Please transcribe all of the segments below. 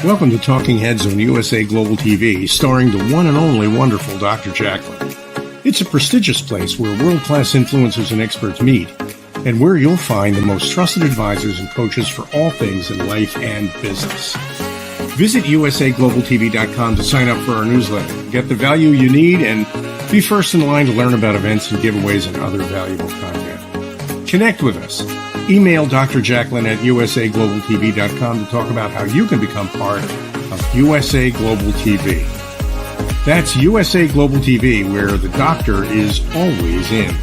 Welcome to Talking Heads on USA Global TV, starring the one and only wonderful Dr. JACALYN. It's a prestigious place where world-class influencers and experts meet, and where you'll find the most trusted advisors and coaches for all things in life and business. Visit usaglobaltv.com to sign up for our newsletter, get the value you need, and be first in line to learn about events and giveaways and other valuable content. Connect with us. Email Dr. JACALYN at usaglobaltv.com to talk about how you can become part of USA Global TV. That's USA Global TV, where the doctor is always in.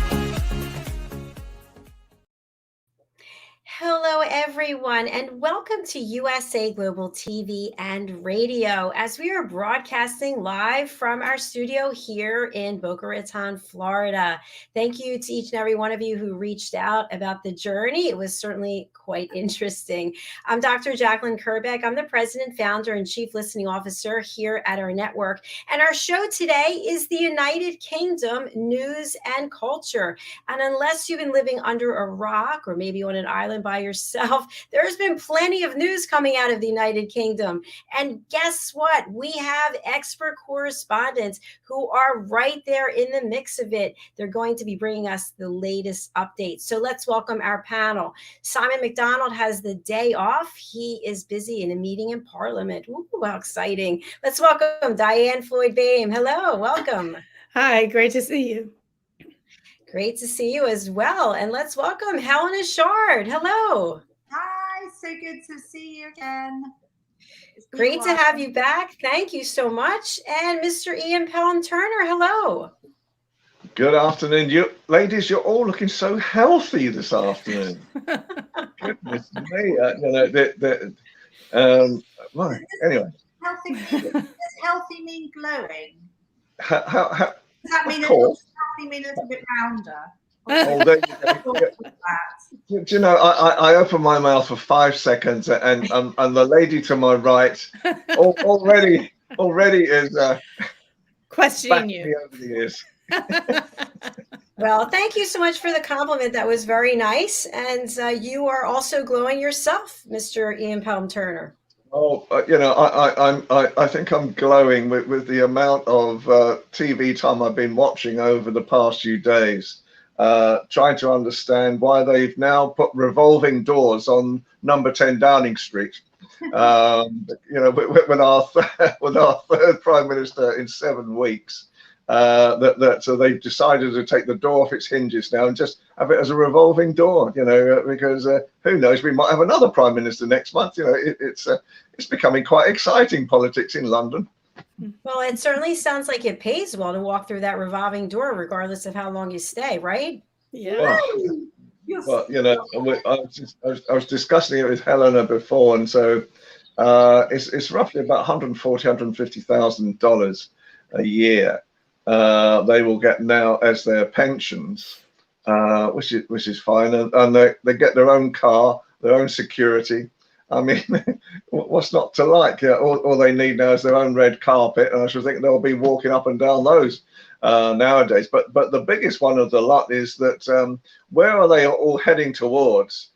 Hello, everyone, and welcome to USA Global TV and Radio as we are broadcasting live from our studio here in Boca Raton, Florida. Thank you to each and every one of you who reached out about the journey. It was certainly quite interesting. I'm Dr. JACALYN KERBECK. I'm the president, founder, and chief listening officer here at our network. And our show today is the United Kingdom news and culture. And unless you've been living under a rock or maybe on an island by yourself, there's been plenty of news coming out of the United Kingdom. And guess what? We have expert correspondents who are right there in the mix of it. They're going to be bringing us the latest updates. So let's welcome our panel. Simon MacDonald has the day off. He is busy in a meeting in Parliament. Ooh, how exciting. Let's welcome DIANN FLOYD BOEHM. Hello, welcome. Hi, great to see you. Great to see you as well. And let's welcome Helena Chard. Hello. Hi, so good to see you again. Great to have you back. Thank you so much. And Mr. Ian Pelham-Turner, hello. Good afternoon. You ladies, you're all looking so healthy this afternoon. Goodness me. Well, anyway. Healthy, does healthy mean glowing? How, does that mean healthy mean a little bit rounder? Oh, there you go. Do you know, I opened my mouth for 5 seconds and the lady to my right already is questioning you over the ears. Well, thank you so much for the compliment. That was very nice. And you are also glowing yourself, Mr. Ian Pelham-Turner. Oh, I think I'm glowing with the amount of TV time I've been watching over the past few days, trying to understand why they've now put revolving doors on number 10 Downing Street. With our third Prime Minister in 7 weeks. So they've decided to take the door off its hinges now and just have it as a revolving door, because who knows, we might have another Prime Minister next month. It's becoming quite exciting, politics in London. Well, it certainly sounds like it pays well to walk through that revolving door, regardless of how long you stay, right? Yeah. Well, I was discussing it with Helena before, and so it's roughly about $140,000-$150,000 a year. They will get now as their pensions, which is fine, and they get their own car, their own security. I mean, what's not to like? Yeah, all they need now is their own red carpet, and I should think they'll be walking up and down those nowadays. But the biggest one of the lot is that where are they all heading towards?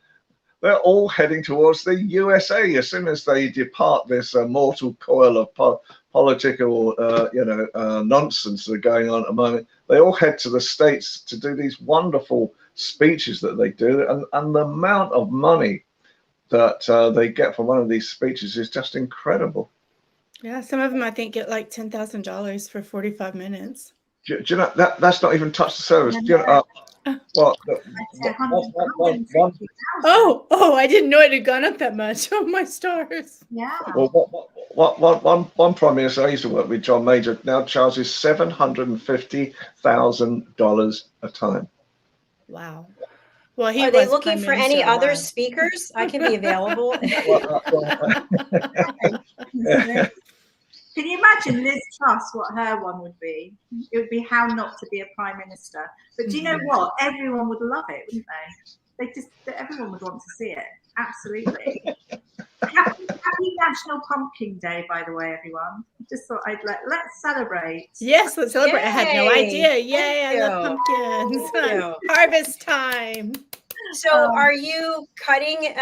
They're all heading towards the USA as soon as they depart this mortal coil of political, nonsense that are going on at the moment. They all head to the States to do these wonderful speeches that they do, and the amount of money that they get from one of these speeches is just incredible. Yeah, some of them I think get like $10,000 for 45 minutes. Do you know that's not even touched the service? Do you know, Oh, I didn't know it had gone up that much. Oh, my stars. Yeah. Well, one Prime Minister I used to work with, John Major, now charges $750,000 a time. Wow. Well, are they looking for any other speakers? I can be available. Can you imagine Liz Truss, what her one would be? It would be how not to be a Prime Minister. But do you know what? Everyone would love it, wouldn't they? Everyone would want to see it. Absolutely. Happy National Pumpkin Day, by the way, everyone. Just thought let's celebrate. Yes, let's celebrate. Yay. I had no idea. Yay, I love pumpkins. Harvest time. So are you cutting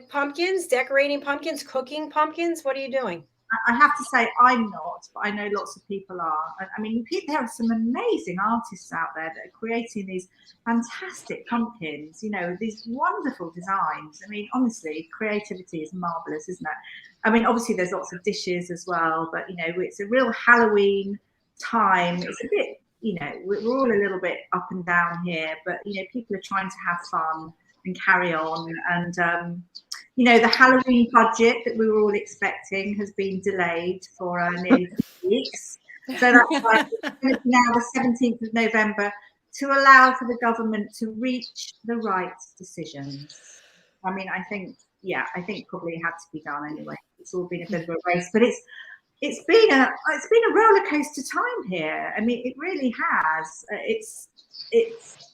pumpkins, decorating pumpkins, cooking pumpkins? What are you doing? I have to say I'm not, but I know lots of people are. I mean, there are some amazing artists out there that are creating these fantastic pumpkins, you know, these wonderful designs. I mean, honestly, creativity is marvelous, isn't it? I mean, obviously there's lots of dishes as well, but you know, it's a real Halloween time. It's a bit, you know, we're all a little bit up and down here, but you know, people are trying to have fun and carry on. And you know, the Halloween budget that we were all expecting has been delayed for nearly 2 weeks. So that's why it's going to be now the 17th of November to allow for the government to reach the right decisions. I mean, I think probably it had to be done anyway. It's all been a bit of a race, but it's been a roller coaster time here. I mean, it really has. It's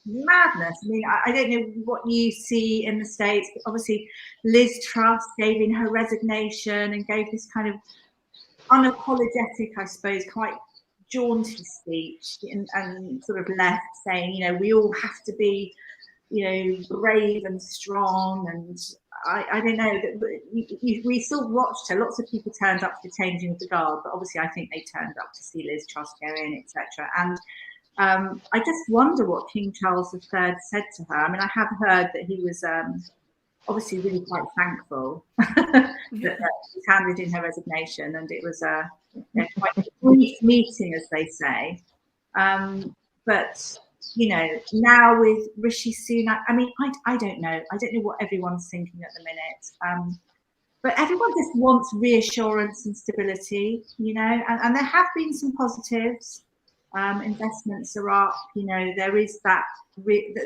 madness. I mean, I don't know what you see in the States, but obviously Liz Truss gave in her resignation and gave this kind of unapologetic, I suppose, quite jaunty speech and sort of left saying, you know, we all have to be, you know, brave and strong. And I don't know, we still watched her. Lots of people turned up for the changing of the guard, but obviously I think they turned up to see Liz Truss go in, etc. And I just wonder what King Charles III said to her. I mean, I have heard that he was obviously really quite thankful that she handed in her resignation, and it was a quite a brief meeting, as they say. But you know, now with Rishi Sunak, I mean, I don't know. I don't know what everyone's thinking at the minute. But everyone just wants reassurance and stability, you know, and there have been some positives. Investments are up, you know, there is that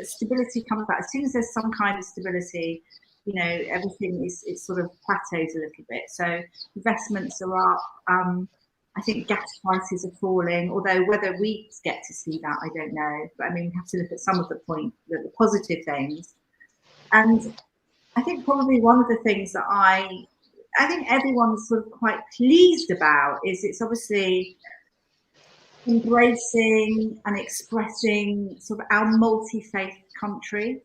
stability comes back. As soon as there's some kind of stability, you know, everything is sort of plateaus a little bit. So investments are up. I think gas prices are falling, although whether we get to see that, I don't know. But I mean, we have to look at some of the positive things. And I think probably one of the things that I think everyone's sort of quite pleased about is it's obviously embracing and expressing sort of our multi-faith country.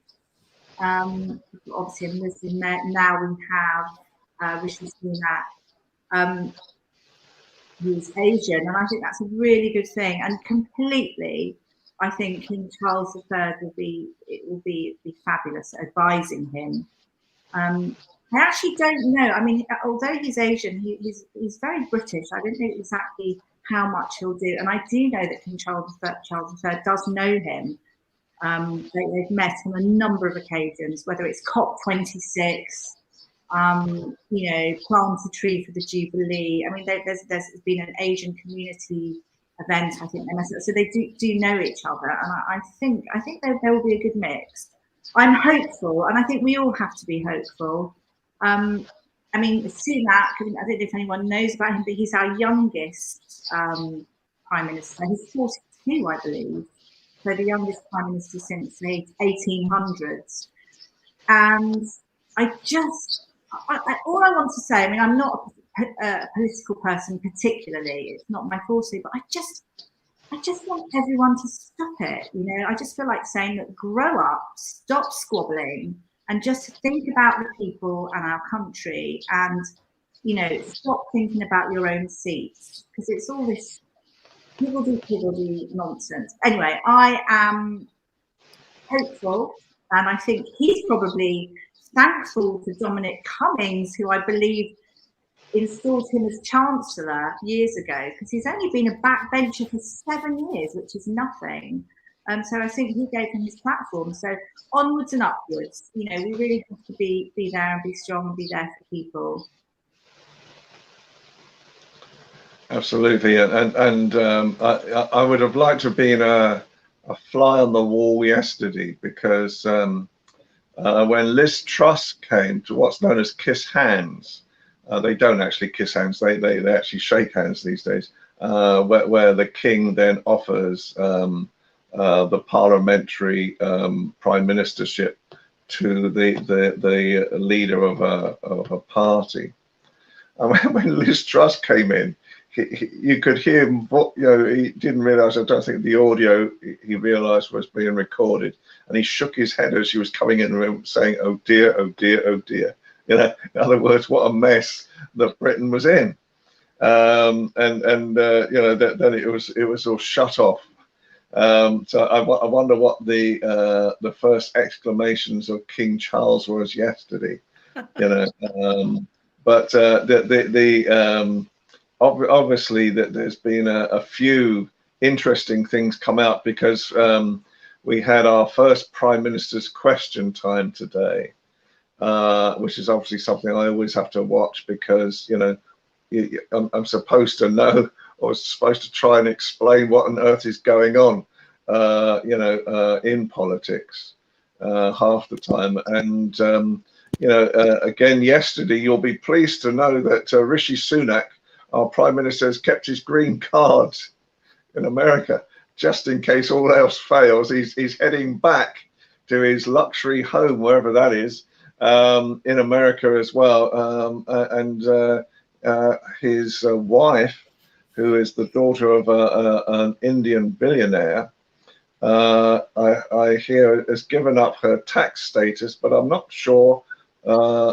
Obviously, a Muslim now we have Rishi Sunak, who's Asian, and I think that's a really good thing. And completely, I think King Charles III will be fabulous at advising him. I actually don't know. I mean, although he's Asian, he's very British. I don't know exactly how much he'll do, and I do know that King Charles III does know him. They've met on a number of occasions, whether it's COP26, you know, plant a tree for the Jubilee. I mean, there's been an Asian community event, I think, so they do know each other, and I think there will be a good mix. I'm hopeful, and I think we all have to be hopeful. I mean, Sunak, I don't know if anyone knows about him, but he's our youngest Prime Minister. He's 42, I believe. So the youngest Prime Minister since the 1800s. And all I want to say, I mean, I'm not a political person particularly. It's not my forte, but I just want everyone to stop it. You know, I just feel like saying that grow up, stop squabbling, and just think about the people and our country, and, you know, stop thinking about your own seats, because it's all this higgledy nonsense. Anyway, I am hopeful, and I think he's probably thankful to Dominic Cummings, who I believe installed him as Chancellor years ago, because he's only been a backbencher for 7 years, which is nothing. So I think he gave him his platform. So onwards and upwards, you know, we really have to be there and be strong and be there for people. Absolutely, and I would have liked to have been a fly on the wall yesterday, because when Liz Truss came to what's known as kiss hands, they don't actually kiss hands, they actually shake hands these days, where the king then offers the parliamentary prime ministership to the leader of a party. And when Liz Truss came in, you could hear him, you know, he didn't realise, I don't think the audio he realised was being recorded, and he shook his head as she was coming in the room saying, "Oh dear, oh dear, oh dear." You know, in other words, what a mess that Britain was in. then it was all shut off. So I wonder what the first exclamations of King Charles was yesterday. But obviously that there's been a few interesting things come out, because we had our first Prime Minister's question time today, which is obviously something I always have to watch, because I'm supposed to know, or supposed to try and explain what on earth is going on, in politics half the time. And again yesterday, you'll be pleased to know that Rishi Sunak, our Prime Minister, has kept his green card in America, just in case all else fails. He's heading back to his luxury home, wherever that is, in America as well. And his wife, who is the daughter of an Indian billionaire, I hear has given up her tax status, but I'm not sure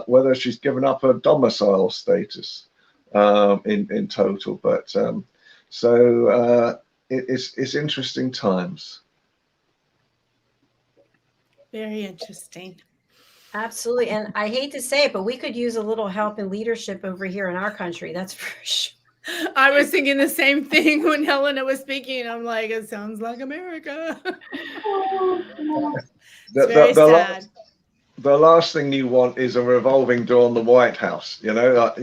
whether she's given up her domicile status in total. But it's interesting times. Very interesting. Absolutely. And I hate to say it, but we could use a little help and leadership over here in our country. That's for sure. I was thinking the same thing when Helena was speaking. I'm like, it sounds like America. It's very sad. The last thing you want is a revolving door in the White House. At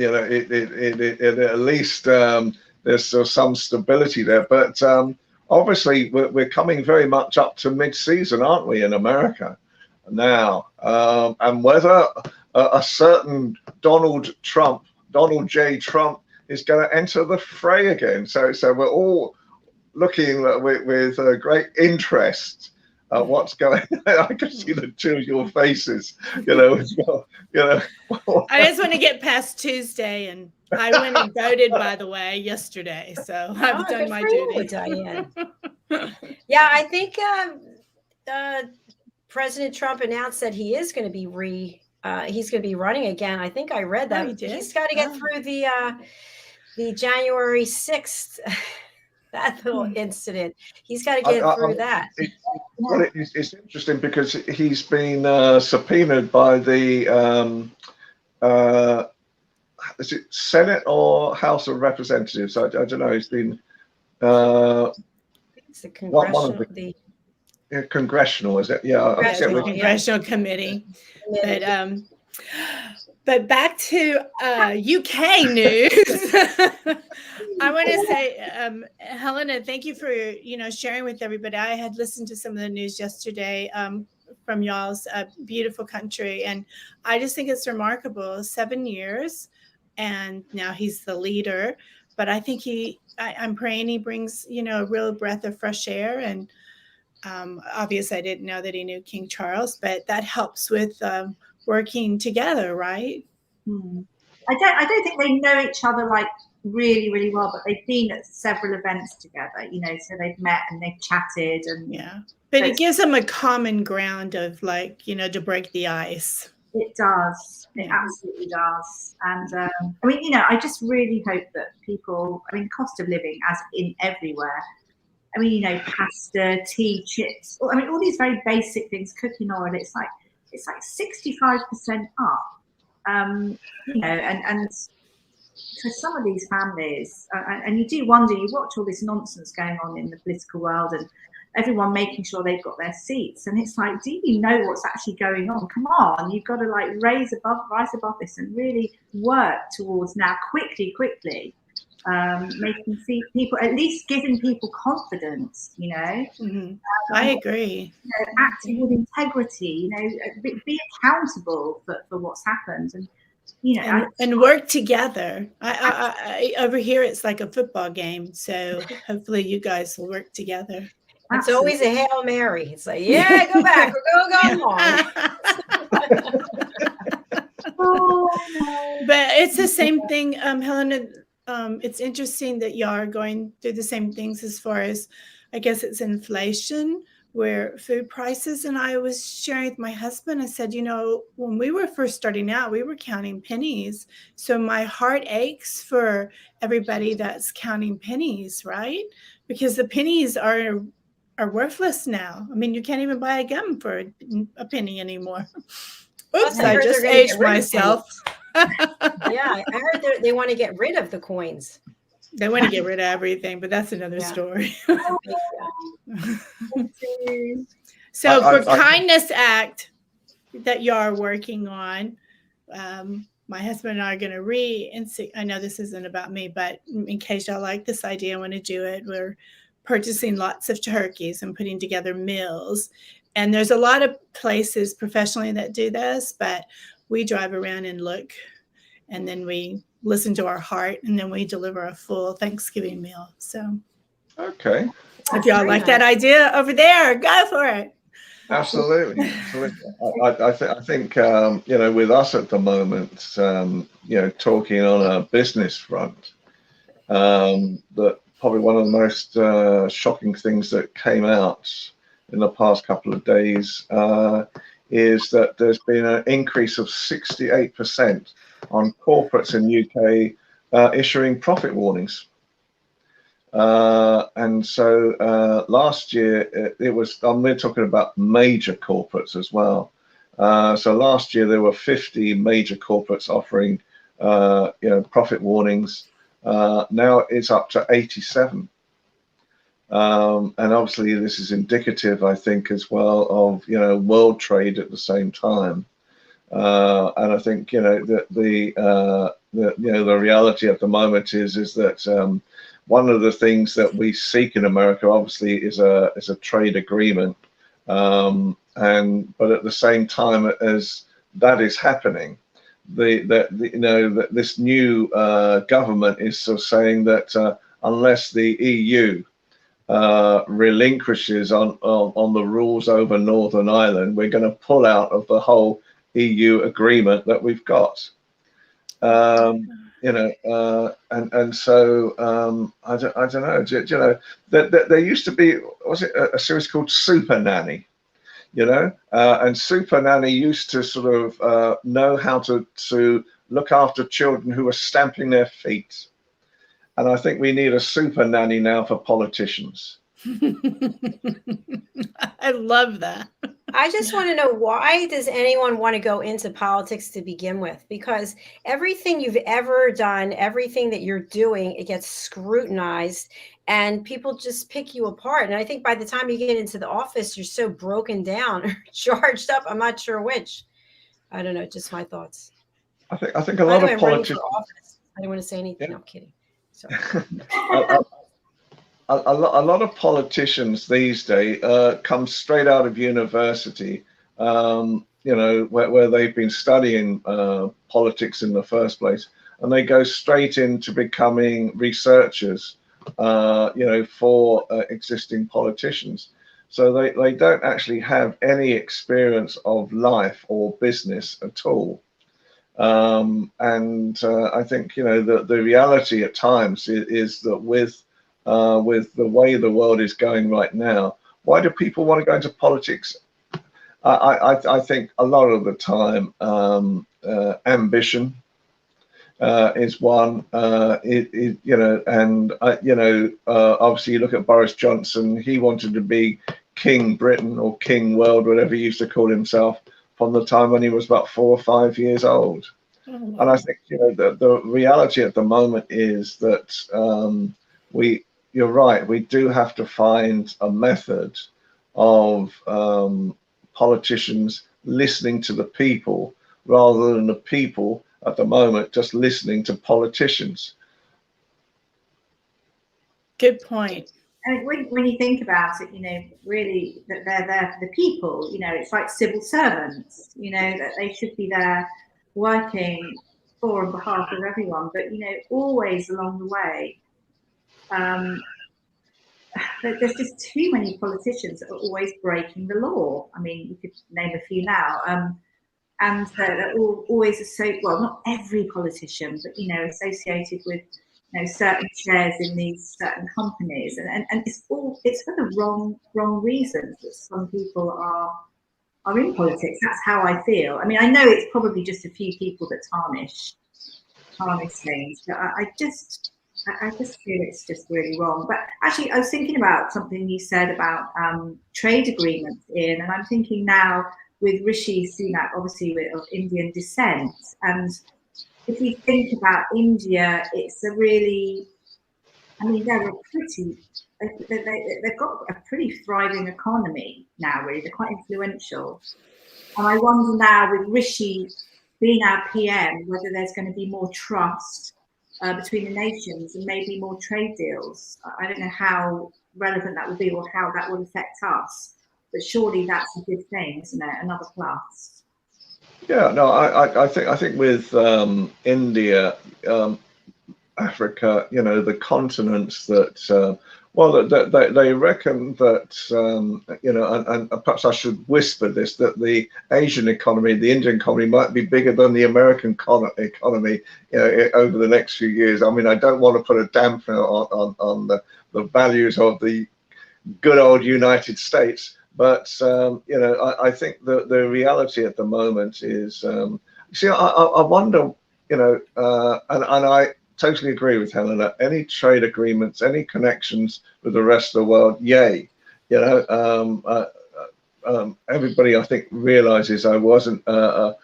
least there's still some stability there. But obviously, we're coming very much up to mid-season, aren't we, in America now? And whether a certain Donald J. Trump, is going to enter the fray again. So we're all looking with great interest at what's going on. I can see the two of your faces, as well. I just want to get past Tuesday, and I went and voted, by the way, yesterday. So I've done my duty. Diane. Yeah, I think President Trump announced that he is going to be he's going to be running again. I think I read that. He's got to get through the January 6th, that little incident. He's got to get through that. It's interesting because he's been subpoenaed by the is it Senate or House of Representatives? I don't know. He's been it's the congressional. Congressional, is it? Yeah, congressional committee. But back to UK news. I want to say, Helena, thank you for sharing with everybody. I had listened to some of the news yesterday from y'all's beautiful country, and I just think it's remarkable. 7 years, and now he's the leader. But I think I'm praying he brings a real breath of fresh air. And obviously, I didn't know that he knew King Charles, but that helps with working together, right? I don't think they know each other like really, really well, but they've been at several events together, so they've met and they've chatted, and but it gives them a common ground of to break the ice. It does. It absolutely does. And I just really hope that people, cost of living as in everywhere. Pasta, tea, chips, all these very basic things, cooking oil, it's like 65% up. And for some of these families, and you do wonder, you watch all this nonsense going on in the political world and everyone making sure they've got their seats, and it's like, do you know what's actually going on? Come on, you've got to rise above this and really work towards now quickly making people, at least giving people confidence, I agree. Acting with integrity, be accountable for what's happened, and and work together. I over here it's like a football game, so hopefully you guys will work together. It's always a Hail Mary. It's like, go back or go home. But it's the same thing, Helena. It's interesting that y'all are going through the same things as far as, I guess it's inflation, where food prices, and I was sharing with my husband, I said, you know, when we were first starting out, we were counting pennies. So my heart aches for everybody that's counting pennies, right? Because the pennies are worthless now. I mean, you can't even buy a gum for a penny anymore. Oops, I I heard just they're gonna get aged rid of myself. Yeah, I heard they want to get rid of the coins. They want to get rid of everything, but that's another Yeah. story. Yeah. So for Kindness Act that you are working on, my husband and I are going to I know this isn't about me, but in case y'all like this idea, I want to do it. We're purchasing lots of turkeys and putting together meals. And there's a lot of places professionally that do this, but we drive around and look, and then we listen to our heart, and then we deliver a full Thanksgiving meal. So, Okay. if y'all like that idea over there, go for it. Absolutely. I think you know, with us at the moment, you know, talking on a business front, that probably one of the most shocking things that came out in the past couple of days is that there's been an increase of 68% on corporates in UK issuing profit warnings. And so last year it was, we're talking about major corporates as well. So last year there were 50 major corporates offering you know, profit warnings. Now it's up to 87. And obviously this is indicative, I think, as well of, you know, world trade at the same time. And I think, you know, that the you know, the reality at the moment is that one of the things that we seek in America, obviously, is a trade agreement. But at the same time as that is happening, you know, that this new government is sort of saying that unless the EU relinquishes on the rules over Northern Ireland, we're going to pull out of the whole EU agreement that we've got. You know, and so I don't know. You know, there used to be, was it a series called Super Nanny? You know, and Super Nanny used to sort of know how to look after children who were stamping their feet. And I think we need a Super Nanny now for politicians. I love that. I just want to know, why does anyone want to go into politics to begin with? Because everything you've ever done, everything that you're doing, it gets scrutinized and people just pick you apart. And I think by the time you get into the office, you're so broken down or charged up. I'm not sure which. I don't know, just my thoughts. I think a lot of politicians. I don't want to say anything. Yeah. No, I'm kidding. Sorry. A lot of politicians these days come straight out of university, you know, where they've been studying politics in the first place, and they go straight into becoming researchers, you know, for existing politicians. So they don't actually have any experience of life or business at all. I think, you know, the reality at times is that with the way the world is going right now, why do people want to go into politics? I think a lot of the time ambition is one. You know, and you know, obviously you look at Boris Johnson. He wanted to be King Britain or King World, whatever he used to call himself, from the time when he was about 4 or 5 years old. And I think, you know, the reality at the moment is that you're right, we do have to find a method of politicians listening to the people rather than the people at the moment just listening to politicians. Good point. And when you think about it, you know, really that they're there for the people. You know, it's like civil servants. You know, that they should be there working for and behalf of everyone. But you know, always along the way, there's just too many politicians that are always breaking the law. I mean, you could name a few now. And they're always well, not every politician, but you know, associated with certain shares in these certain companies, and it's for the wrong reasons that some people are in politics. That's how I feel. I mean, I know it's probably just a few people that tarnish things, but I just feel it's just really wrong. But actually, I was thinking about something you said about trade agreements, Ian, and I'm thinking now with Rishi Sunak, obviously of Indian descent, and if we think about India, it's a really, I mean, they've got a pretty thriving economy now, really. They're quite influential. And I wonder now, with Rishi being our PM, whether there's going to be more trust between the nations and maybe more trade deals. I don't know how relevant that will be or how that will affect us, but surely that's a good thing, isn't it? Another plus. Yeah, no, I think with India, Africa, the continents that, well, they reckon that, and perhaps I should whisper this, that the Asian economy, the Indian economy might be bigger than the American economy, over the next few years. I mean, I don't want to put a damper on the values of the good old United States, but, I think that the reality at the moment is, see, I wonder, and I totally agree with Helena. Any trade agreements, any connections with the rest of the world, yay. Everybody, I think, realizes I wasn't a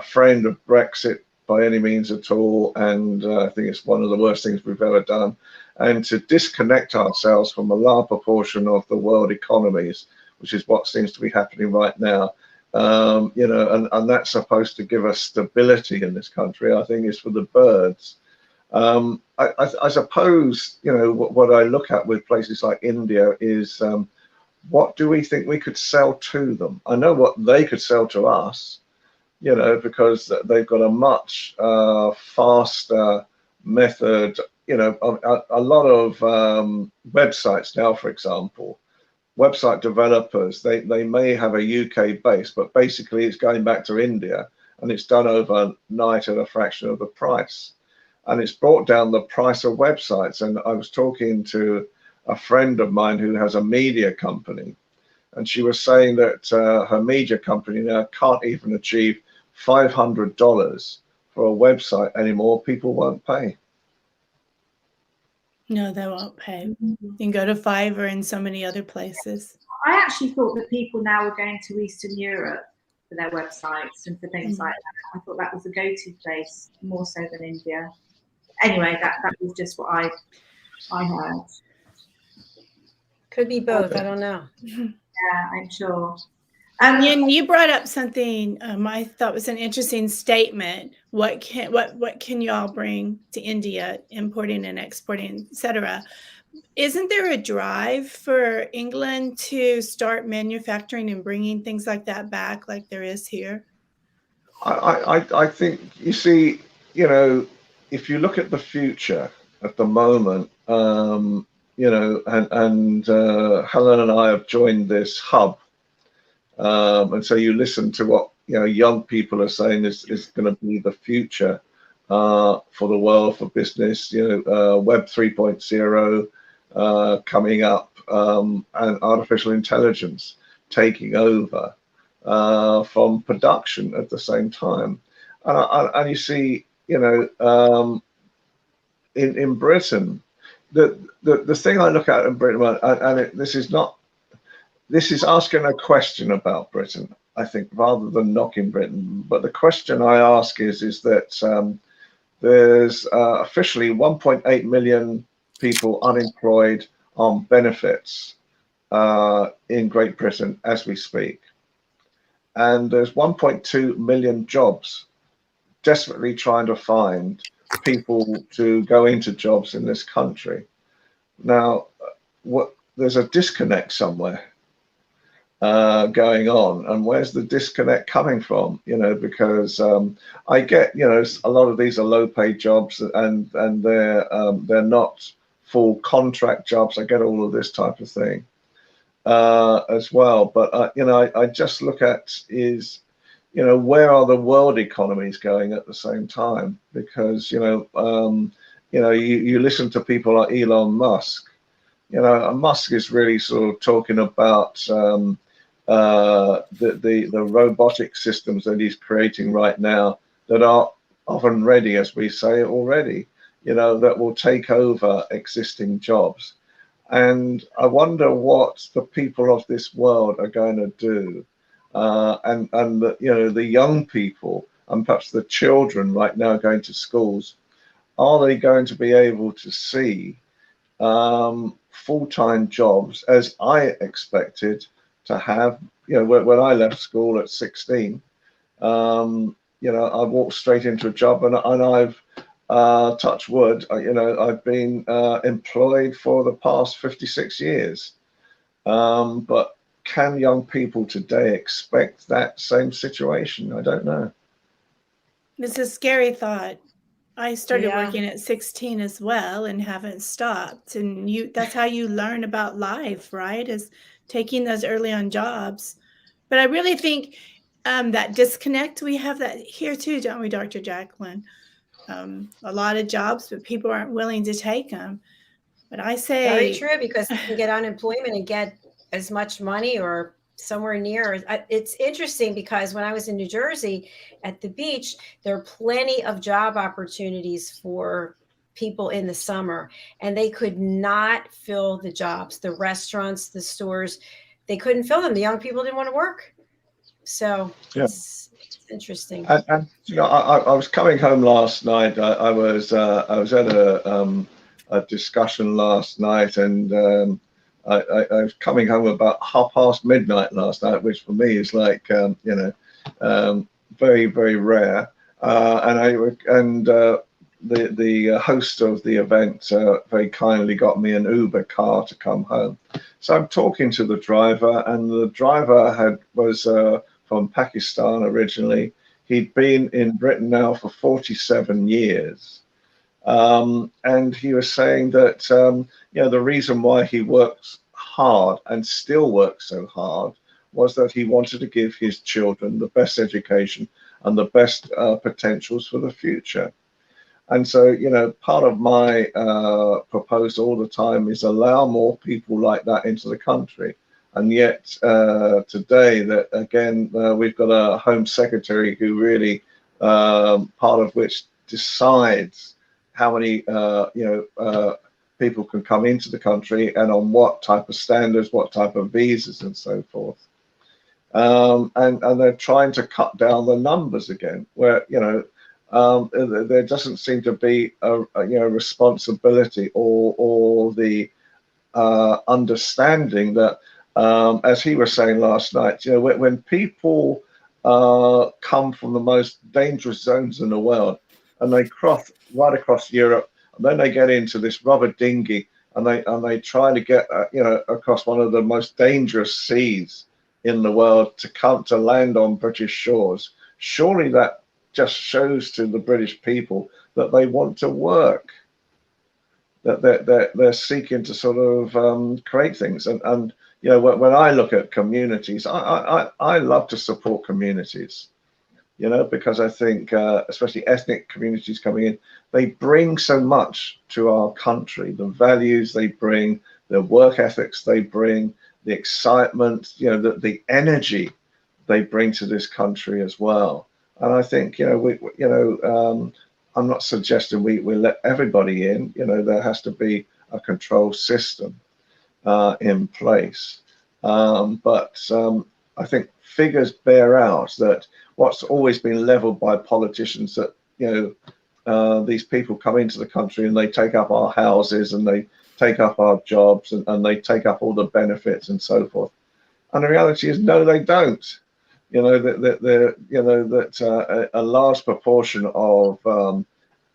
friend of Brexit by any means at all, and I think it's one of the worst things we've ever done. And to disconnect ourselves from a large proportion of the world economies, which is what seems to be happening right now, and that's supposed to give us stability in this country, I think, is for the birds. I suppose, what I look at with places like India is, what do we think we could sell to them? I know what they could sell to us, because they've got a much faster method. A lot of websites now, for example, website developers, they may have a UK base, but basically it's going back to India, and it's done overnight at a fraction of the price. And it's brought down the price of websites. And I was talking to a friend of mine who has a media company, and she was saying that her media company now can't even achieve $500 for a website anymore. People won't pay. No, they won't pay. You can go to Fiverr and so many other places. I actually thought that people now were going to Eastern Europe for their websites and for things like that. I thought that was a go-to place more so than India. Anyway, that was just what I heard. Could be both. I don't know. Yeah, I'm sure. And you brought up something I thought was an interesting statement. What can you all bring to India, importing and exporting, etc.? Isn't there a drive for England to start manufacturing and bringing things like that back, like there is here? I think, you see, if you look at the future at the moment, and Helen and I have joined this hub. And so you listen to what young people are saying is going to be the future for the world, for business. Web 3.0 coming up, and artificial intelligence taking over from production at the same time. And you see, in Britain, the thing I look at in Britain, and this is asking a question about Britain, I think, rather than knocking Britain. But the question I ask is that there's officially 1.8 million people unemployed on benefits in Great Britain as we speak. And there's 1.2 million jobs, desperately trying to find people to go into jobs in this country. Now, there's a disconnect somewhere going on, and where's the disconnect coming from? Because I get, a lot of these are low-paid jobs, and they're not full contract jobs. I get all of this type of thing as well. But I just look at is, where are the world economies going at the same time? Because you know, you listen to people like Elon Musk. You know, Musk is really sort of talking about the robotic systems that he's creating right now that are oven ready, as we say already, you know, that will take over existing jobs. And I wonder what the people of this world are going to do. And the, you know, the young people and perhaps the children right now going to schools, are they going to be able to see full-time jobs as I expected to have? You know, when I left school at 16, you know, I walked straight into a job, and I've touch wood, you know, I've been employed for the past 56 years. But can young people today expect that same situation? I don't know. It's a scary thought. I started working at 16 as well and haven't stopped. And that's how you learn about life, right? Is taking those early on jobs. But I really think that disconnect, we have that here too, don't we, Dr. Jacqueline? A lot of jobs, but people aren't willing to take them. But I say very true, because you can get unemployment and get as much money or somewhere near. It's interesting because when I was in New Jersey at the beach, there are plenty of job opportunities for people in the summer, and they could not fill the jobs. The restaurants, the stores, they couldn't fill them. The young people didn't want to work. So yeah, it's interesting. And you know, I was coming home last night. I was at a discussion last night, and I was coming home about midnight last night, which for me is like you know, very, very rare. And the host of the event very kindly got me an Uber car to come home. So I'm talking to the driver, and the driver was from Pakistan originally. He'd been in Britain now for 47 years. And he was saying that, you know, the reason why he works hard and still works so hard was that he wanted to give his children the best education and the best potentials for the future. And so, you know, part of my proposal all the time is allow more people like that into the country. And yet today, that again, we've got a Home Secretary who really, part of which decides how many you know, people can come into the country and on what type of standards, what type of visas, and so forth. And they're trying to cut down the numbers again, where, you know, there doesn't seem to be a you know, responsibility or the understanding that, as he was saying last night, you know, when people come from the most dangerous zones in the world and they cross right across Europe, and then they get into this rubber dinghy and they try to get you know, across one of the most dangerous seas in the world to come to land on British shores. Surely that just shows to the British people that they want to work, that they're seeking to sort of create things. And you know, when I look at communities, I love to support communities, you know, because I think especially ethnic communities coming in, they bring so much to our country, the values they bring, the work ethics they bring, the excitement, you know, the energy they bring to this country as well. And I think, you know, I'm not suggesting we let everybody in. You know, there has to be a control system in place. But I think figures bear out that what's always been leveled by politicians, that, you know, these people come into the country and they take up our houses and they take up our jobs and they take up all the benefits and so forth. And the reality is, no, they don't. You know, that a large proportion of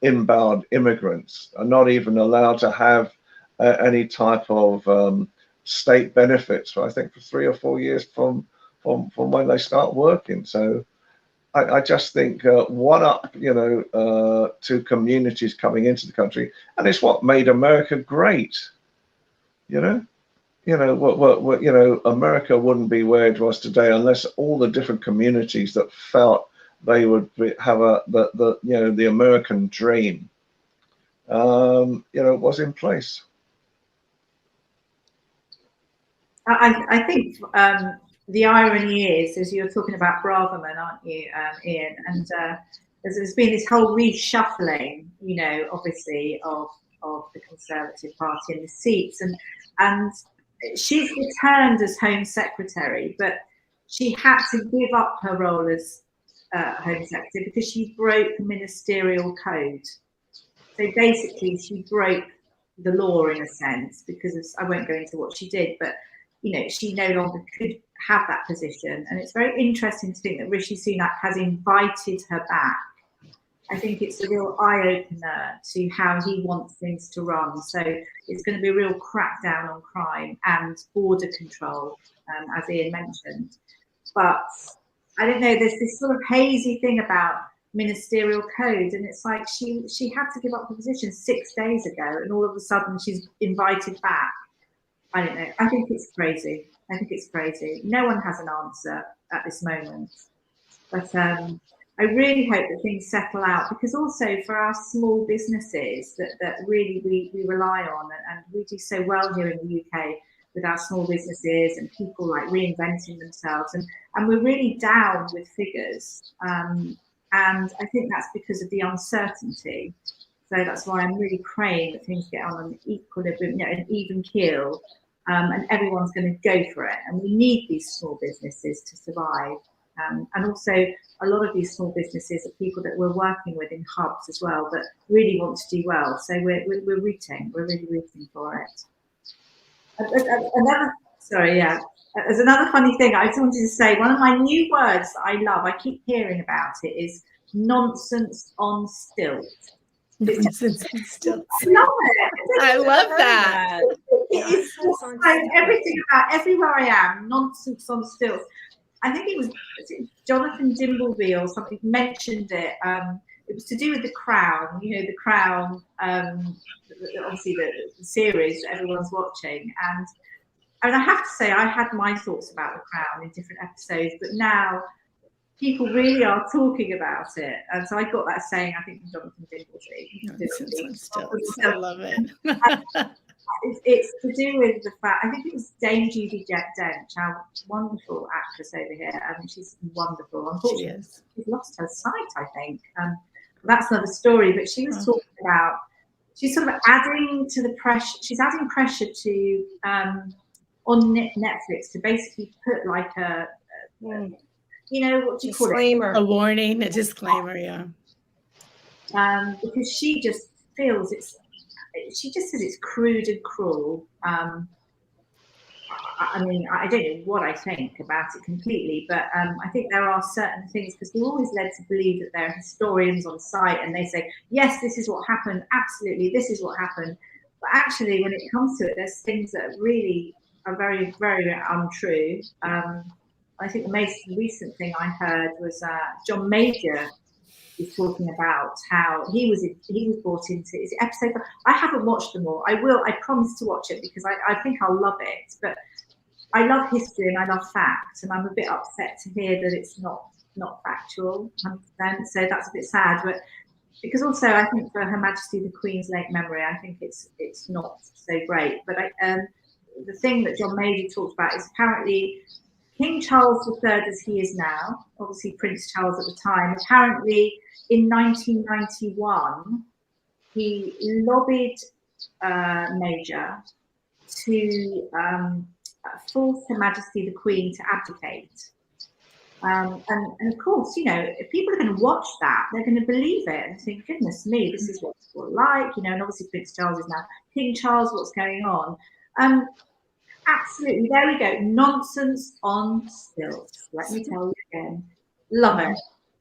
inbound immigrants are not even allowed to have any type of state benefits for, I think, for 3 or 4 years from when they start working. So I just think one up, you know, to communities coming into the country, and it's what made America great. You know, what you know, America wouldn't be where it was today unless all the different communities that felt they would have the you know, the American dream was in place. I think the irony is, as you're talking about Braverman, aren't you, Ian? And there's been this whole reshuffling, obviously of the Conservative Party in the seats, and she's returned as Home Secretary, but she had to give up her role as Home Secretary because she broke the ministerial code. So basically, she broke the law in a sense, because I won't go into what she did, but she no longer could have that position. And it's very interesting to think that Rishi Sunak has invited her back. I think it's a real eye-opener to how he wants things to run. So it's going to be a real crackdown on crime and border control, as Ian mentioned. But I don't know, there's this sort of hazy thing about ministerial code, and it's like she had to give up her position 6 days ago, and all of a sudden she's invited back. I don't know. I think it's crazy. No one has an answer at this moment. But I really hope that things settle out, because also for our small businesses that really we rely on, and we do so well here in the UK with our small businesses and people like reinventing themselves, and we're really down with figures. And I think that's because of the uncertainty. So that's why I'm really praying that things get on an equilibrium, an even keel, and everyone's going to go for it. And we need these small businesses to survive. And also, a lot of these small businesses are people that we're working with in hubs as well, that really want to do well. So we're really rooting for it. There's another funny thing I just wanted to say. One of my new words that I love, I keep hearing about it, is nonsense on stilts. Nonsense on stilts. I love it. I love that. It's like everything about everywhere I am, nonsense on stilts. I think it was Jonathan Dimbleby or something mentioned it. It was to do with The Crown, The Crown, obviously the series that everyone's watching. And I have to say, I had my thoughts about The Crown in different episodes, but now people really are talking about it. And so I got that saying, I think, from Jonathan Dimbleby. I love it. It's to do with the fact, I think it was Dame Judi Dench, our wonderful actress over here. I mean, she's wonderful. Unfortunately, she's lost her sight, I think. That's another story, but she was talking about, she's sort of adding to the pressure, she's adding pressure to, on Netflix, to basically put like a what do you call it? A warning, a disclaimer, yeah. Because she just feels she just says it's crude and cruel. I mean, I don't know what I think about it completely, but I think there are certain things, because we're always led to believe that there are historians on site and they say, yes, this is what happened, absolutely, this is what happened. But actually, when it comes to it, there's things that really are very, very untrue. I think the most recent thing I heard was John Major was talking about how he was brought into, is it episode? I haven't watched them all. I will. I promise to watch it because I think I'll love it. But I love history and I love facts, and I'm a bit upset to hear that it's not factual 100%. So that's a bit sad. But because also I think for Her Majesty the Queen's late memory, I think it's not so great. But the thing that John Major talked about is apparently King Charles III, as he is now, obviously Prince Charles at the time, apparently in 1991, he lobbied Major to force Her Majesty the Queen to abdicate. And of course, if people are going to watch that, they're going to believe it and think, goodness me, this is what it's like, and obviously Prince Charles is now King Charles, what's going on? Absolutely, there we go. Nonsense on stilts. Let me tell you again. Love it.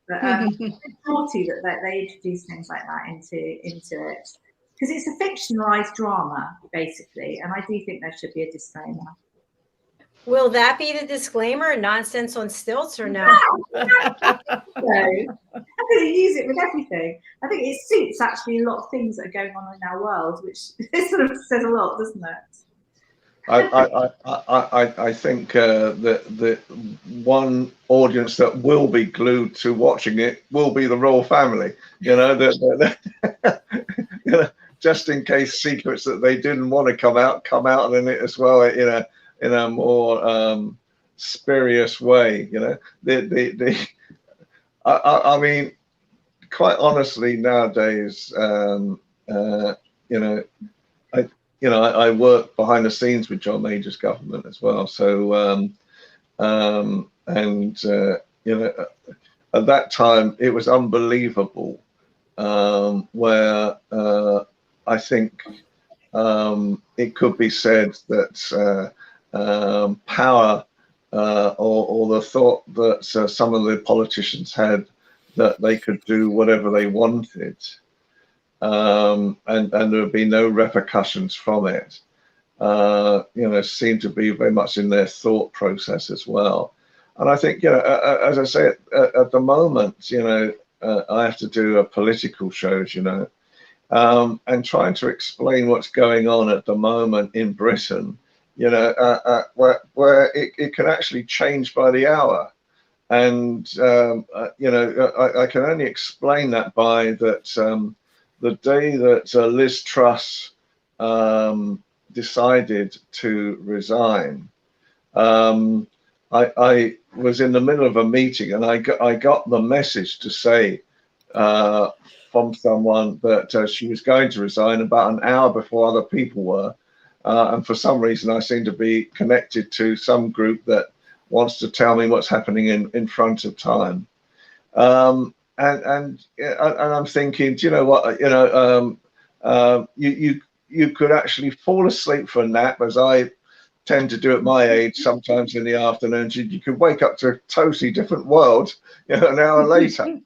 But it's naughty that they introduce things like that into it, because it's a fictionalized drama, basically, and I do think there should be a disclaimer. Will that be the disclaimer? Nonsense on stilts or no? No. I'm going to use it with everything. I think it suits actually a lot of things that are going on in our world, which sort of says a lot, doesn't it? I think that the one audience that will be glued to watching it will be the royal family. just in case secrets that they didn't want to come out in it as well, in a more spurious way. I mean, quite honestly, nowadays, I work behind the scenes with John Major's government as well. So, at that time, it was unbelievable, where I think it could be said that power or the thought that some of the politicians had that they could do whatever they wanted, and there would be no repercussions from it, seemed to be very much in their thought process as well. And I think, as I say, at the moment, I have to do a political shows, and trying to explain what's going on at the moment in Britain, where it can actually change by the hour. And, I can only explain that by that the day that Liz Truss decided to resign, I was in the middle of a meeting, and I got the message to say from someone that she was going to resign about an hour before other people were. And for some reason, I seem to be connected to some group that wants to tell me what's happening in front of time. And I'm thinking, do you know what? You could actually fall asleep for a nap, as I tend to do at my age sometimes in the afternoons. You could wake up to a totally different world, an hour later.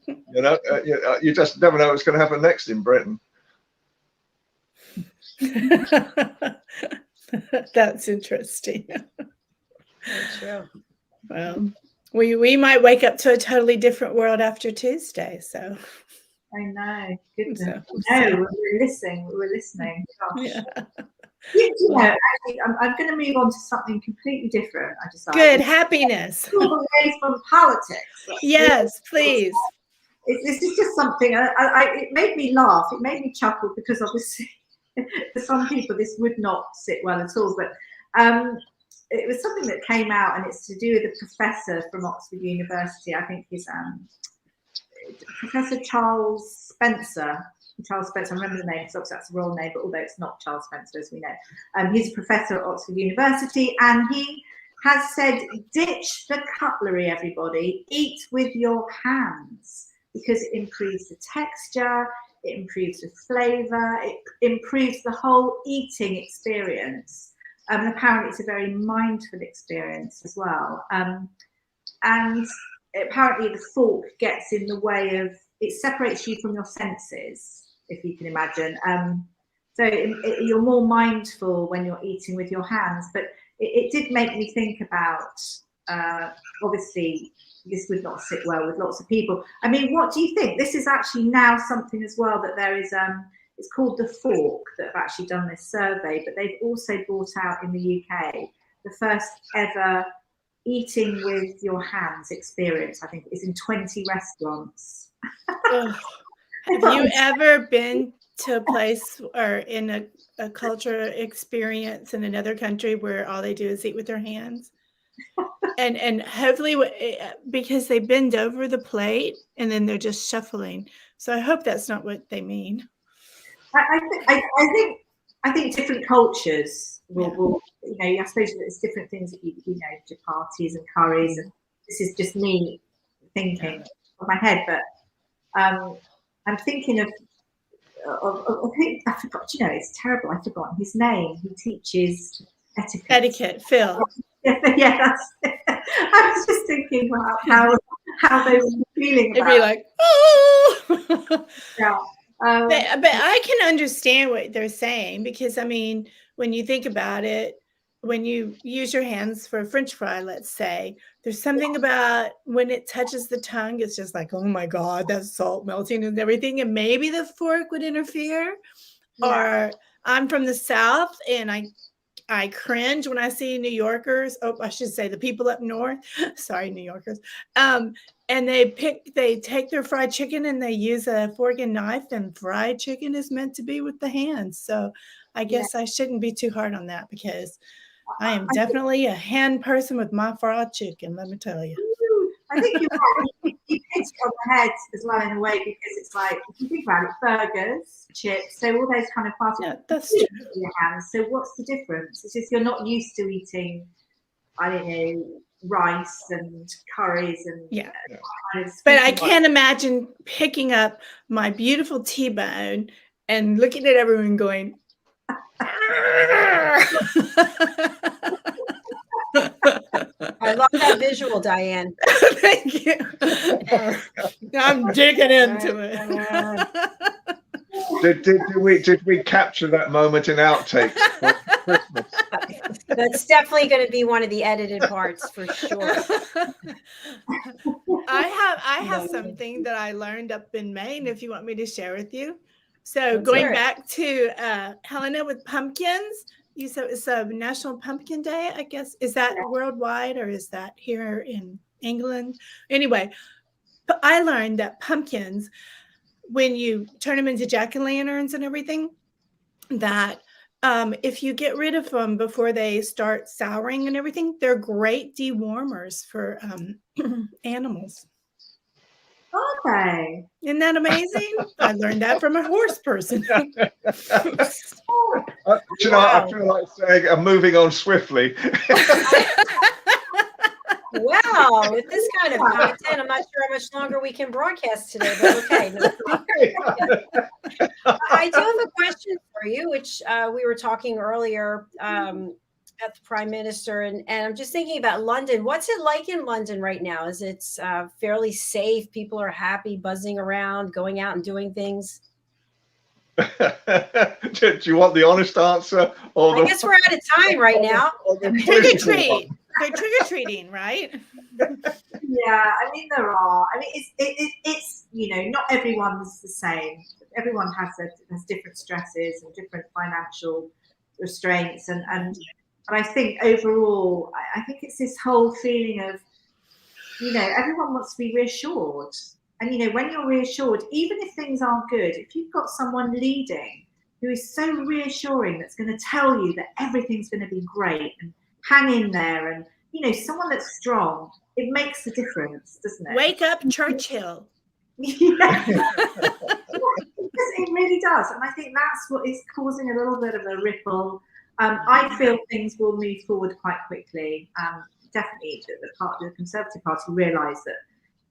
You just never know what's going to happen next in Britain. That's interesting. That's true. Well, we might wake up to a totally different world after Tuesday. So I know. Goodness. So, no, we were listening. Gosh. yeah. Actually, I'm going to move on to something completely different. I decided. Good. Happiness. Away from politics. Yes, please. This is just something. It made me laugh. It made me chuckle, because obviously, for some people, this would not sit well at all. But it was something that came out, and it's to do with a professor from Oxford University. I think he's Professor Charles Spencer. I remember the name, because that's a royal name, but although it's not Charles Spencer, as we know. He's a professor at Oxford University, and he has said, ditch the cutlery, everybody. Eat with your hands, because it improves the texture, it improves the flavour, it improves the whole eating experience. And apparently it's a very mindful experience as well. And apparently the fork gets in the way of, it separates you from your senses, if you can imagine. So you're more mindful when you're eating with your hands. But it did make me think about, obviously, this would not sit well with lots of people. I mean, what do you think? This is actually now something as well that there is, it's called The Fork, that have actually done this survey, but they've also brought out in the UK the first ever eating with your hands experience. I think it's in 20 restaurants. Have you ever been to a place or in a cultural experience in another country where all they do is eat with their hands? And hopefully, because they bend over the plate and then they're just shuffling. So I hope that's not what they mean. I think different cultures will I suppose there's different things that chapatis and curries, and this is just me thinking of my head, but I'm thinking of I forgot, it's terrible, I've forgotten his name. He teaches etiquette, Phil. Yeah, that's it. I was just thinking about how they were feeling about It'd be like, oh. Yeah. But I can understand what they're saying, because I mean, when you think about it, when you use your hands for a French fry, let's say, there's something about when it touches the tongue, it's just like, oh my God, that's salt melting and everything. And maybe the fork would interfere. Yeah. Or I'm from the South, and I cringe when I see New Yorkers. Oh, I should say the people up north. Sorry, New Yorkers. And they take their fried chicken and they use a fork and knife, and fried chicken is meant to be with the hands. So I guess I shouldn't be too hard on that, because I am definitely a hand person with my fried chicken, let me tell you. I think you're right. You hit it on the head as well in a way, because it's like, if you think about it, burgers, chips, so all those kind of parts Yeah, that's true. in your hands. So what's the difference? It's just you're not used to eating, I don't know, rice and curries and kind of, but I can't imagine picking up my beautiful T-bone and looking at everyone going, I love that visual, Diane. Thank you. I'm digging into it. Did we capture that moment in outtakes for Christmas? That's definitely going to be one of the edited parts for sure. I have something that I learned up in Maine, if you want me to share with you. So Let's going hear it. back to Helena with pumpkins, you said it's a National Pumpkin Day, I guess. Is that worldwide, or is that here in England? Anyway, but I learned that pumpkins, when you turn them into jack-o'-lanterns and everything, that if you get rid of them before they start souring and everything, they're great dewormers for animals. Are they? Isn't that amazing? I learned that from a horse person. You know, I feel like saying I'm moving on swiftly. Wow, with this kind of content, I'm not sure how much longer we can broadcast today, but okay. No. I do have a question for you, which we were talking earlier at the Prime Minister, and I'm just thinking about London. What's it like in London right now? Is it fairly safe? People are happy, buzzing around, going out and doing things? Do you want the honest answer? Or I guess we're out of time right now. Trick-or-treat. They're trick-or-treating, right? Yeah, I mean, there are. I mean, it's you know, not everyone's the same. Everyone has different stresses and different financial restraints, and I think overall, I think it's this whole feeling of, you know, everyone wants to be reassured. And, you know, when you're reassured, even if things aren't good, if you've got someone leading who is so reassuring, that's going to tell you that everything's going to be great and hang in there, and, you know, someone that's strong, it makes a difference, doesn't it? Wake up, Churchill. Yeah. It really does. And I think that's what is causing a little bit of a ripple. I feel things will move forward quite quickly. Definitely the Conservative Party realise that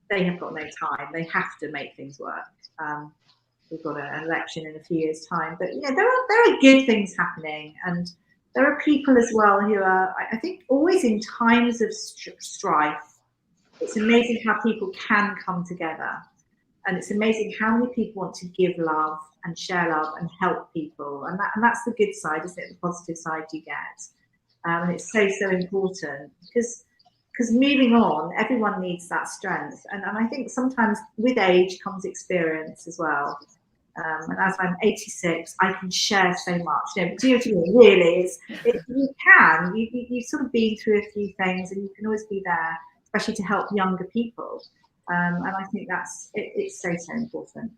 they have got no time. They have to make things work. We've got an election in a few years' time. But, you know, there are good things happening. And there are people as well who are, I think, always in times of strife. It's amazing how people can come together. And it's amazing how many people want to give love and share love and help people. And that's the good side, isn't it? The positive side you get. And it's so important, because moving on, everyone needs that strength. And I think sometimes with age comes experience as well. And as I'm 86, I can share so much. You know, but do you know what I mean? Really, you've sort of been through a few things, and you can always be there, especially to help younger people. And I think it's so important.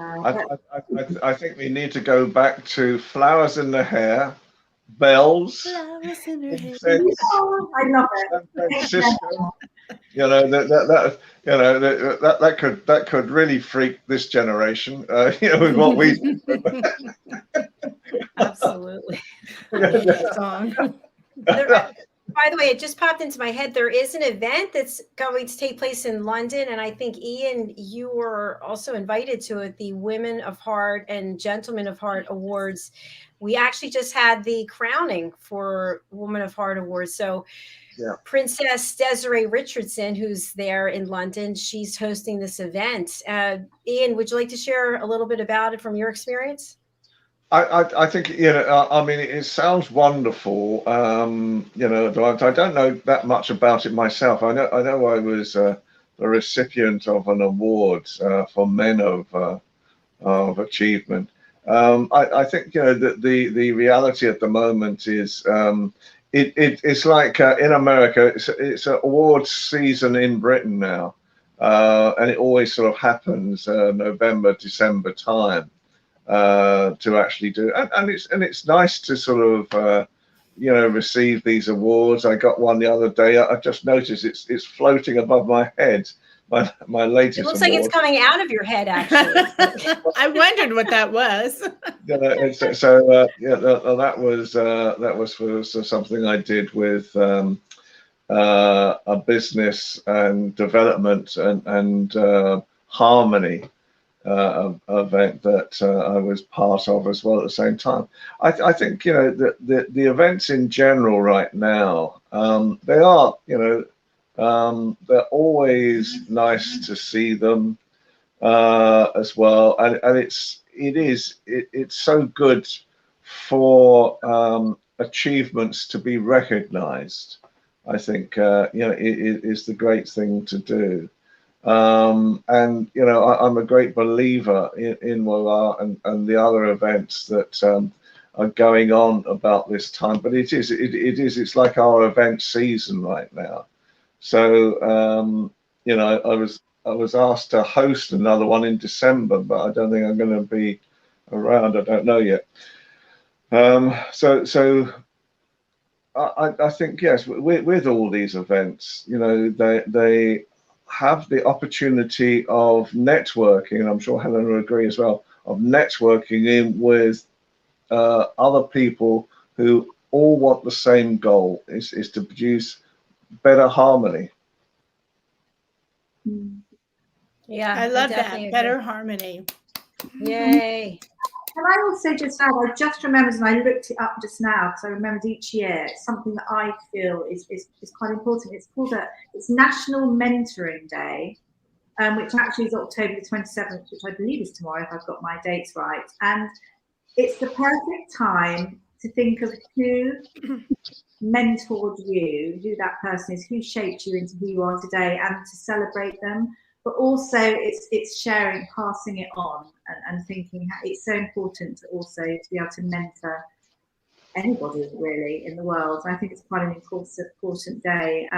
I think we need to go back to flowers in the hair, bells. Flowers in her hair. Oh, I love it. You know, that could really freak this generation. You know, with what we. Absolutely. Song. By the way, it just popped into my head. There is an event that's going to take place in London, and I think, Ian, you were also invited to it, the Women of Heart and Gentlemen of Heart Awards. We actually just had the crowning for Women of Heart Awards. So yeah. Princess Desiree Richardson, who's there in London, she's hosting this event. Ian, would you like to share a little bit about it from your experience? I think, you know, I mean, it sounds wonderful. You know, I don't know that much about it myself. I know I was a recipient of an award for Men of Achievement, I think, you know, the reality at the moment is it's like in America, it's an awards season in Britain now, and it always sort of happens November, December time to actually do, and it's nice to sort of you know, receive these awards. I got one the other day. I just noticed it's floating above my head. My latest It looks award. like it's coming out of your head, actually. I wondered what that was. Yeah, that was for something I did with a business and development and harmony event that I was part of as well at the same time. I think, you know, the events in general right now, they are, you know, they're always nice to see them as well, and it's so good for achievements to be recognized. I think you know, it is the great thing to do. And you know, I'm a great believer in WOA and the other events that are going on about this time. But it's like our event season right now. So you know, I was asked to host another one in December, but I don't think I'm going to be around. I don't know yet. So I think, yes, with all these events, you know, they have the opportunity of networking, and I'm sure Helena will agree as well, of networking in with other people who all want the same goal, is to produce better harmony. Yeah, I love that. agree. Better harmony. Yay. Can I also just add, I just remembered, and I looked it up just now because I remembered each year, something that I feel is quite important. It's called it's National Mentoring Day, which actually is October the 27th, which I believe is tomorrow if I've got my dates right. And it's the perfect time to think of who mentored you, who that person is, who shaped you into who you are today, and to celebrate them. But also it's sharing, passing it on, and thinking how it's so important to also to be able to mentor anybody really in the world. I think it's quite an important day,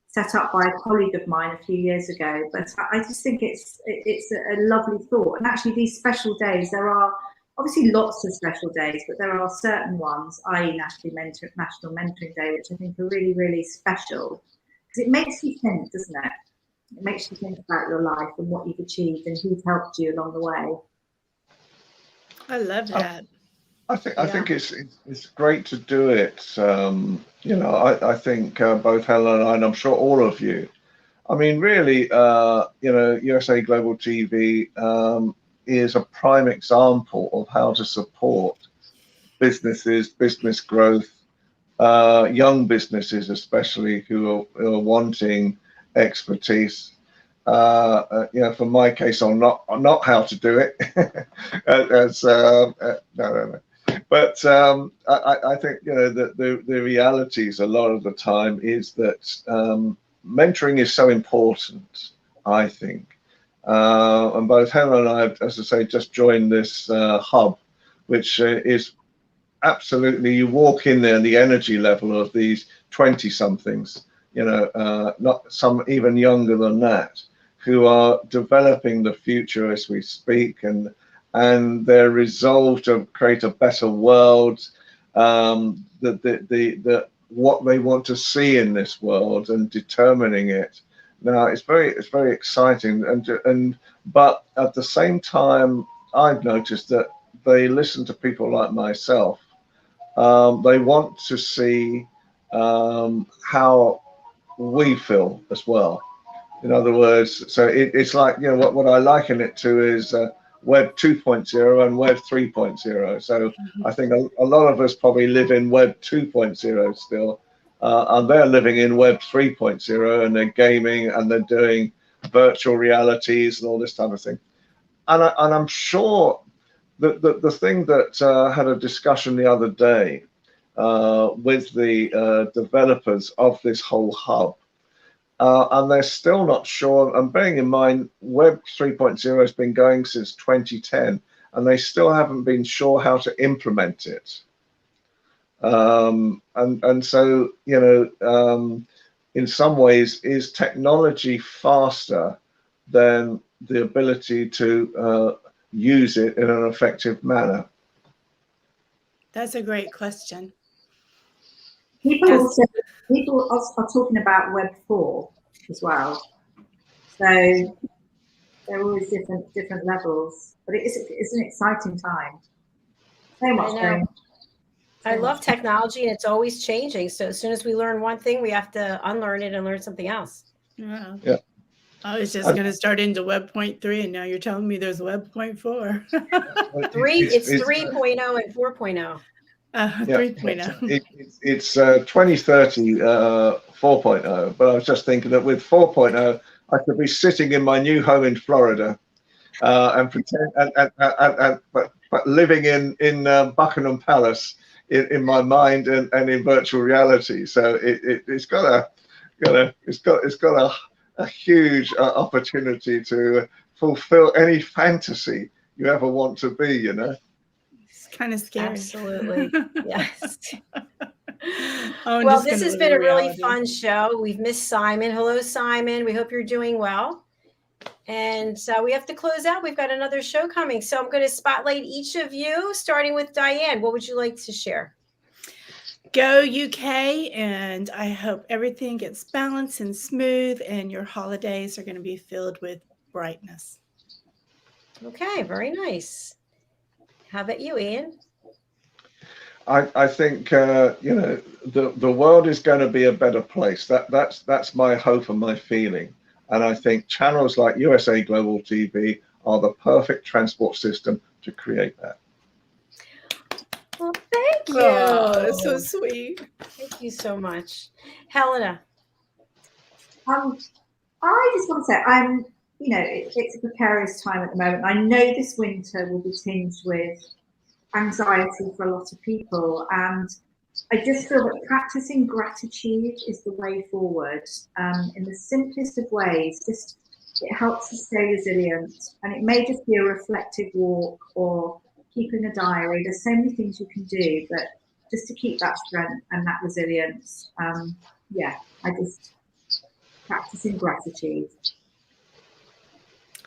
set up by a colleague of mine a few years ago. But I just think it's a lovely thought. And actually these special days, there are obviously lots of special days, but there are certain ones, i.e. National Mentoring Day, which I think are really, really special. Because it makes you think, doesn't it? It makes you think about your life and what you've achieved and who's helped you along the way. I love that. I think it's great to do it. You know, I think both Helen and I, and I'm sure all of you, I mean, really, you know, USA Global TV is a prime example of how to support businesses, business growth, young businesses especially who are wanting expertise. You know, for my case, on not how to do it. No. But I think, you know, that the realities a lot of the time is that mentoring is so important, I think. And both Helen and I have, as I say, just joined this hub, which is absolutely, you walk in there and the energy level of these 20-somethings, you know, not some even younger than that, who are developing the future as we speak, and their resolve to create a better world, what they want to see in this world and determining it. Now it's very exciting, but at the same time, I've noticed that they listen to people like myself. They want to see how we feel as well. In other words, so it's like, you know, what I liken it to is Web 2.0 and Web 3.0. So I think a lot of us probably live in Web 2.0 still, and they're living in Web 3.0, and they're gaming and they're doing virtual realities and all this type of thing. And I'm sure that the thing that had a discussion the other day with the developers of this whole hub, and they're still not sure. And bearing in mind, Web 3.0 has been going since 2010, and they still haven't been sure how to implement it. And so, you know, in some ways, is technology faster than the ability to use it in an effective manner? That's a great question. People Yes. also are talking about Web 4 as well. So there are always different levels, but it's an exciting time. So much going on. I love technology, and it's always changing. So as soon as we learn one thing, we have to unlearn it and learn something else. Yeah. Yeah. I was just going to start into Web 0.3, and now you're telling me there's Web 0.4. It's 3.0 and 4.0. 3.0. It's 2030 4.0, but I was just thinking that with 4.0, I could be sitting in my new home in Florida and pretend, but living in Buckingham Palace in my mind and in virtual reality. So it's got a huge opportunity to fulfill any fantasy you ever want to be, you know. It's kind of scary. Absolutely. Yes. Well, this has been a really fun show. We've missed Simon. Hello, Simon. We hope you're doing well. And we have to close out. We've got another show coming. So I'm going to spotlight each of you, starting with Diane. What would you like to share? Go UK, and I hope everything gets balanced and smooth, and your holidays are going to be filled with brightness. Okay, very nice. How about you, Ian? I think you know, the world is going to be a better place. That's my hope and my feeling. And I think channels like USA Global TV are the perfect transport system to create that. Well, thank you. Oh, that's so sweet. Thank you so much. Helena. I just want to say, you know, it's a precarious time at the moment. I know this winter will be tinged with anxiety for a lot of people, and I just feel that practicing gratitude is the way forward in the simplest of ways. Just it helps us stay resilient, and it may just be a reflective walk or keeping a diary. There's so many things you can do, but just to keep that strength and that resilience. Yeah, I just practicing gratitude.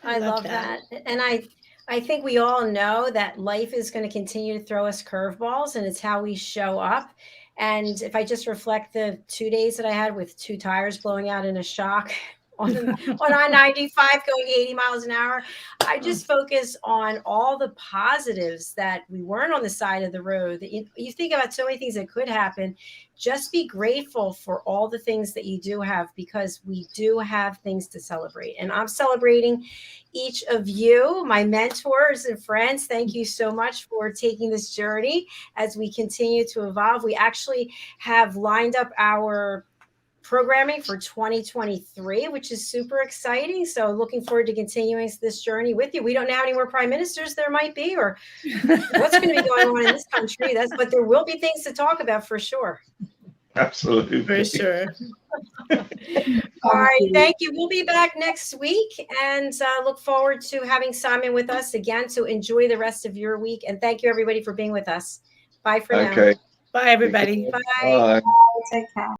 I love that. And I think we all know that life is going to continue to throw us curveballs, and it's how we show up. And if I just reflect the 2 days that I had with 2 tires blowing out in a shock on I-95 going 80 miles an hour, I just focus on all the positives that we weren't on the side of the road. That you think about so many things that could happen. Just be grateful for all the things that you do have, because we do have things to celebrate. And I'm celebrating each of you, my mentors and friends. Thank you so much for taking this journey as we continue to evolve. We actually have lined up our programming for 2023, which is super exciting. So looking forward to continuing this journey with you. We don't know how many more prime ministers there might be, or what's going to be going on in this country. But there will be things to talk about for sure. Absolutely. For sure. All right. Thank you. We'll be back next week, and look forward to having Simon with us again. So enjoy the rest of your week. And thank you, everybody, for being with us. Bye for now. Okay. Bye, everybody. Bye. Bye. Take care.